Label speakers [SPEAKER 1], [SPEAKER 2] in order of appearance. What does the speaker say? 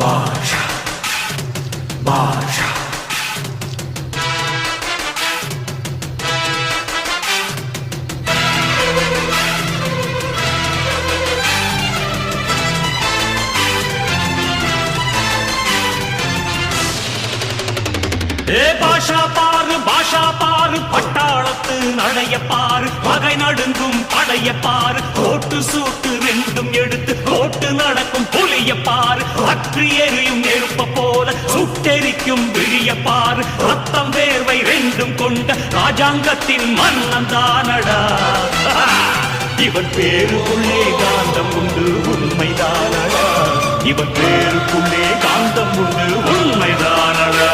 [SPEAKER 1] பாஷா பாஷா பாஷா பாரு பட்டாளத்து நடைய பாரு பகை நடுங்கும் படைய பாரு கோட்டு சூட்டு ரெண்டும் எடுத்து கோட்டு நடக்கும் புலிய பாரு அற்றி எரியும் நெருப்ப போல சுட்டெரிக்கும் விழிய பாரு ரத்தம் வேர்வை ரெண்டும் கொண்ட ராஜாங்கத்தின் மன்னன் தானடா இவன் பேருக்குள்ளே காந்தம் உண்டு உண்மைதானடா இவன் பேருக்குள்ளே காந்தம் உண்டு உண்மைதானடா